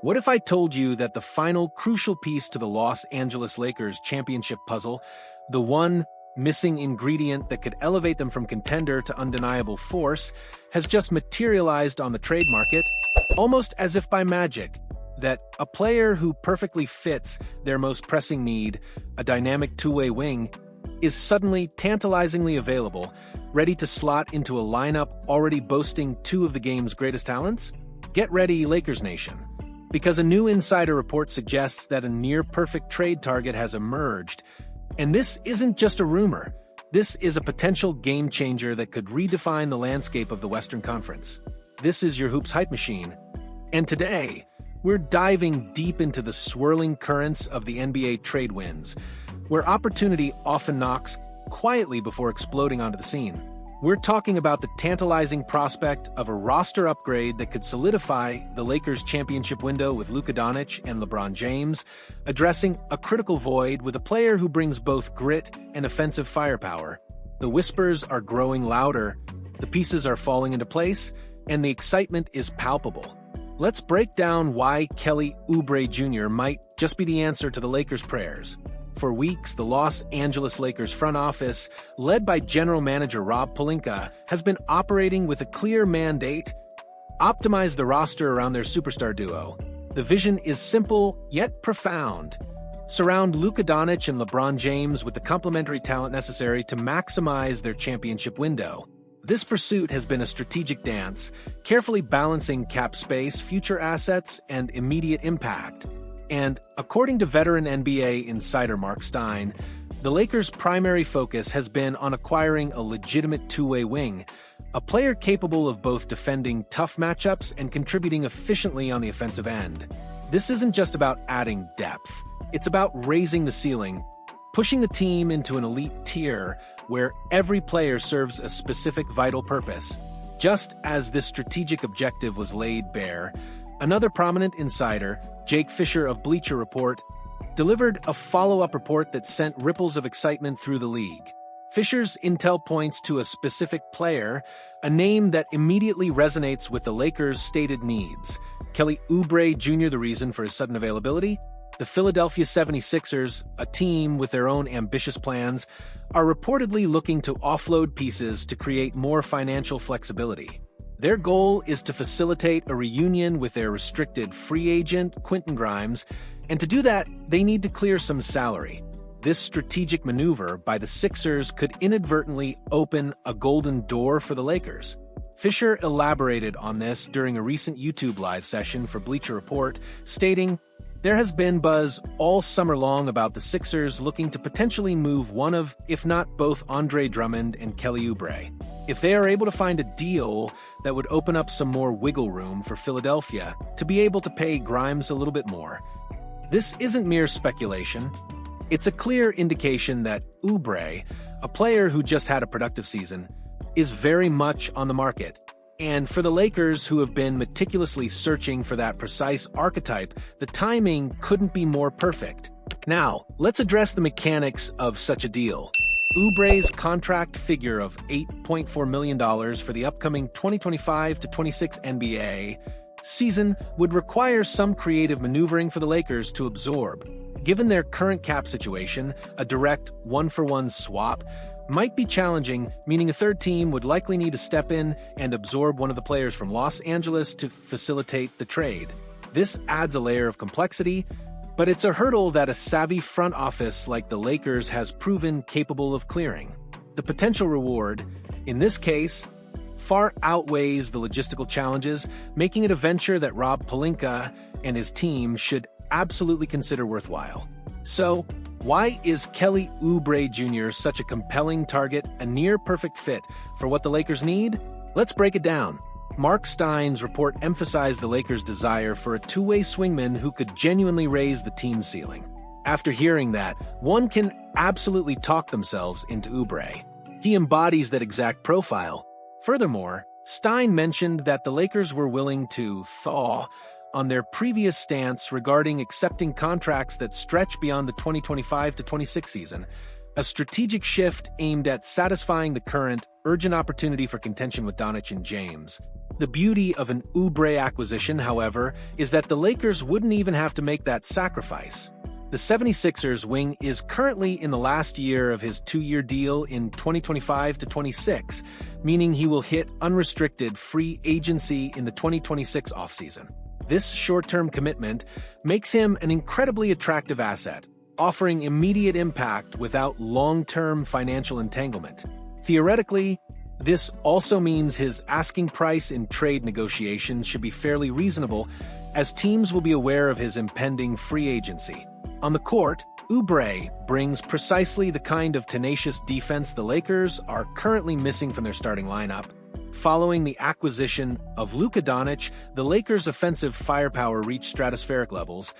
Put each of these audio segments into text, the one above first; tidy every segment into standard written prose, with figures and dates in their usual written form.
What if I told you that the final crucial piece to the Los Angeles Lakers championship puzzle, the one missing ingredient that could elevate them from contender to undeniable force, has just materialized on the trade market, almost as if by magic, that a player who perfectly fits their most pressing need, a dynamic two-way wing, is suddenly tantalizingly available, ready to slot into a lineup already boasting two of the game's greatest talents? Get ready, Lakers Nation, because a new insider report suggests that a near-perfect trade target has emerged. And this isn't just a rumor. This is a potential game-changer that could redefine the landscape of the Western Conference. This is your Hoops Hype Machine. And today, we're diving deep into the swirling currents of the NBA trade winds, where opportunity often knocks quietly before exploding onto the scene. We're talking about the tantalizing prospect of a roster upgrade that could solidify the Lakers' championship window with Luka Doncic and LeBron James, addressing a critical void with a player who brings both grit and offensive firepower. The whispers are growing louder, the pieces are falling into place, and the excitement is palpable. Let's break down why Kelly Oubre Jr. might just be the answer to the Lakers' prayers. For weeks, the Los Angeles Lakers front office, led by general manager Rob Pelinka, has been operating with a clear mandate: optimize the roster around their superstar duo. The vision is simple, yet profound. Surround Luka Doncic and LeBron James with the complementary talent necessary to maximize their championship window. This pursuit has been a strategic dance, carefully balancing cap space, future assets, and immediate impact. And, according to veteran NBA insider Mark Stein, the Lakers' primary focus has been on acquiring a legitimate two-way wing, a player capable of both defending tough matchups and contributing efficiently on the offensive end. This isn't just about adding depth. It's about raising the ceiling, pushing the team into an elite tier where every player serves a specific vital purpose. Just as this strategic objective was laid bare, another prominent insider, Jake Fisher of Bleacher Report, delivered a follow-up report that sent ripples of excitement through the league. Fisher's intel points to a specific player, a name that immediately resonates with the Lakers' stated needs. Kelly Oubre Jr., the reason for his sudden availability? The Philadelphia 76ers, a team with their own ambitious plans, are reportedly looking to offload pieces to create more financial flexibility. Their goal is to facilitate a reunion with their restricted free agent, Quentin Grimes, and to do that, they need to clear some salary. This strategic maneuver by the Sixers could inadvertently open a golden door for the Lakers. Fisher elaborated on this during a recent YouTube live session for Bleacher Report, stating, "There has been buzz all summer long about the Sixers looking to potentially move one of, if not both, Andre Drummond and Kelly Oubre. If they are able to find a deal that would open up some more wiggle room for Philadelphia to be able to pay Grimes a little bit more." This isn't mere speculation. It's a clear indication that Oubre, a player who just had a productive season, is very much on the market. And for the Lakers, who have been meticulously searching for that precise archetype, the timing couldn't be more perfect. Now, let's address the mechanics of such a deal. Oubre's contract figure of $8.4 million for the upcoming 2025-26 NBA season would require some creative maneuvering for the Lakers to absorb. Given their current cap situation, a direct one-for-one swap might be challenging, meaning a third team would likely need to step in and absorb one of the players from Los Angeles to facilitate the trade. This adds a layer of complexity, but it's a hurdle that a savvy front office like the Lakers has proven capable of clearing. The potential reward, in this case, far outweighs the logistical challenges, making it a venture that Rob Pelinka and his team should absolutely consider worthwhile. So, why is Kelly Oubre Jr. such a compelling target, a near-perfect fit for what the Lakers need? Let's break it down. Mark Stein's report emphasized the Lakers' desire for a two-way swingman who could genuinely raise the team's ceiling. After hearing that, one can absolutely talk themselves into Oubre. He embodies that exact profile. Furthermore, Stein mentioned that the Lakers were willing to thaw on their previous stance regarding accepting contracts that stretch beyond the 2025-26 season, a strategic shift aimed at satisfying the current, urgent opportunity for contention with Doncic and James. The beauty of an Oubre acquisition, however, is that the Lakers wouldn't even have to make that sacrifice. The 76ers wing is currently in the last year of his 2-year deal in 2025 to 26, meaning he will hit unrestricted free agency in the 2026 offseason. This short-term commitment makes him an incredibly attractive asset, offering immediate impact without long-term financial entanglement. Theoretically, this also means his asking price in trade negotiations should be fairly reasonable, as teams will be aware of his impending free agency. On the court, Oubre brings precisely the kind of tenacious defense the Lakers are currently missing from their starting lineup. Following the acquisition of Luka Doncic, the Lakers' offensive firepower reached stratospheric levels,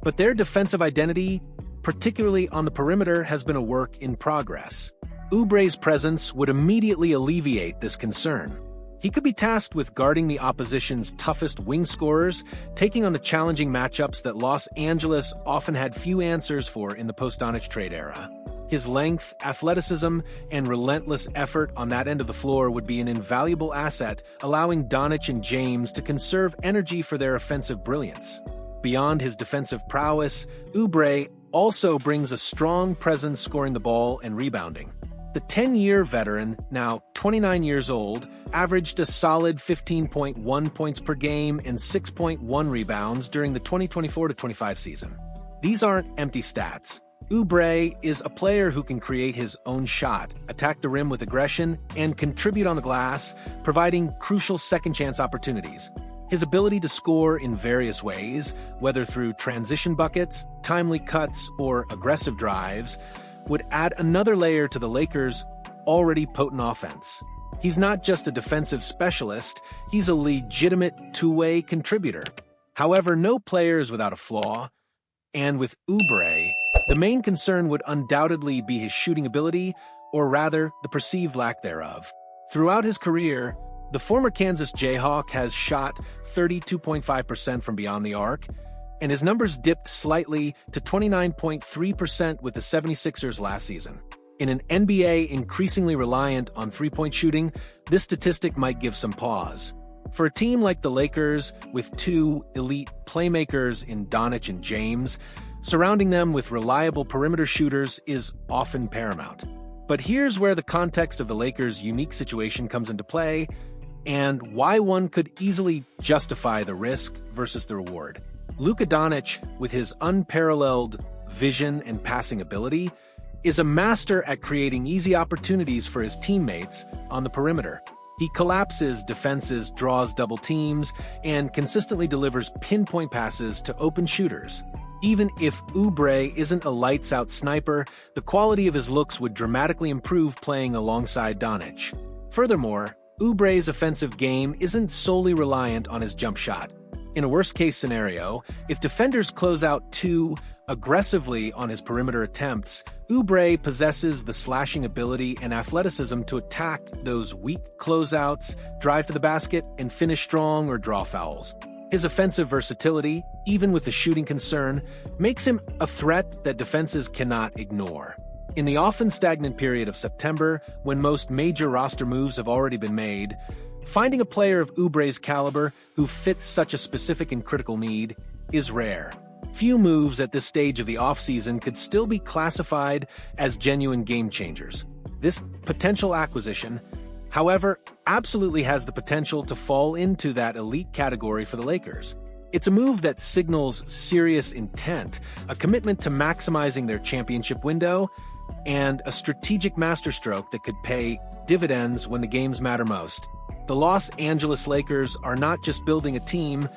but their defensive identity, particularly on the perimeter, has been a work in progress. Oubre's presence would immediately alleviate this concern. He could be tasked with guarding the opposition's toughest wing scorers, taking on the challenging matchups that Los Angeles often had few answers for in the post-Doncic trade era. His length, athleticism, and relentless effort on that end of the floor would be an invaluable asset, allowing Doncic and James to conserve energy for their offensive brilliance. Beyond his defensive prowess, Oubre also brings a strong presence scoring the ball and rebounding. The 10-year veteran, now 29 years old, averaged a solid 15.1 points per game and 6.1 rebounds during the 2024-25 season. These aren't empty stats. Oubre is a player who can create his own shot, attack the rim with aggression, and contribute on the glass, providing crucial second-chance opportunities. His ability to score in various ways, whether through transition buckets, timely cuts, or aggressive drives, would add another layer to the Lakers' already potent offense. He's not just a defensive specialist, he's a legitimate two-way contributor. However, no player is without a flaw, and with Oubre, the main concern would undoubtedly be his shooting ability, or rather, the perceived lack thereof. Throughout his career, the former Kansas Jayhawk has shot 32.5% from beyond the arc, and his numbers dipped slightly to 29.3% with the 76ers last season. In an NBA increasingly reliant on three-point shooting, this statistic might give some pause. For a team like the Lakers, with two elite playmakers in Doncic and James, surrounding them with reliable perimeter shooters is often paramount. But here's where the context of the Lakers' unique situation comes into play, and why one could easily justify the risk versus the reward. Luka Doncic, with his unparalleled vision and passing ability, is a master at creating easy opportunities for his teammates on the perimeter. He collapses defenses, draws double teams, and consistently delivers pinpoint passes to open shooters. Even if Oubre isn't a lights-out sniper, the quality of his looks would dramatically improve playing alongside Doncic. Furthermore, Oubre's offensive game isn't solely reliant on his jump shot. In a worst-case scenario, if defenders close out too aggressively on his perimeter attempts, Oubre possesses the slashing ability and athleticism to attack those weak closeouts, drive to the basket, and finish strong or draw fouls. His offensive versatility, even with the shooting concern, makes him a threat that defenses cannot ignore. In the often stagnant period of September, when most major roster moves have already been made, finding a player of Oubre's caliber who fits such a specific and critical need is rare. Few moves at this stage of the offseason could still be classified as genuine game-changers. This potential acquisition, however, absolutely has the potential to fall into that elite category for the Lakers. It's a move that signals serious intent, a commitment to maximizing their championship window, and a strategic masterstroke that could pay dividends when the games matter most. The Los Angeles Lakers are not just building a team,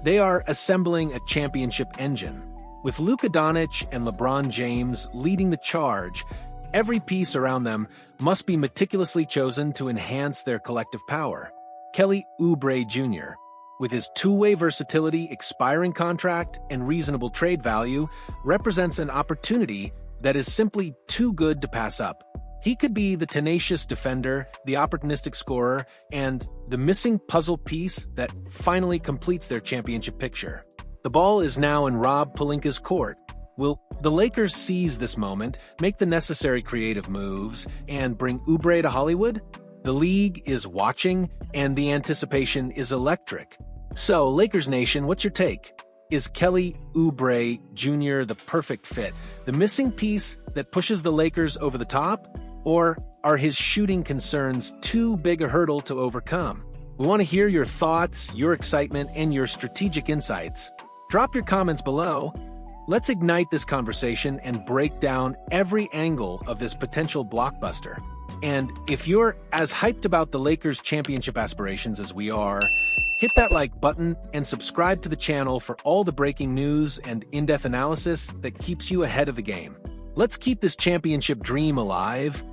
they are assembling a championship engine. With Luka Doncic and LeBron James leading the charge, every piece around them must be meticulously chosen to enhance their collective power. Kelly Oubre Jr., with his two-way versatility, expiring contract, and reasonable trade value, represents an opportunity that is simply too good to pass up. He could be the tenacious defender, the opportunistic scorer, and the missing puzzle piece that finally completes their championship picture. The ball is now in Rob Pelinka's court. Will the Lakers seize this moment, make the necessary creative moves, and bring Oubre to Hollywood? The league is watching, and the anticipation is electric. So, Lakers Nation, what's your take? Is Kelly Oubre Jr. the perfect fit, the missing piece that pushes the Lakers over the top? Or are his shooting concerns too big a hurdle to overcome? We want to hear your thoughts, your excitement, and your strategic insights. Drop your comments below. Let's ignite this conversation and break down every angle of this potential blockbuster. And if you're as hyped about the Lakers' championship aspirations as we are, hit that like button and subscribe to the channel for all the breaking news and in-depth analysis that keeps you ahead of the game. Let's keep this championship dream alive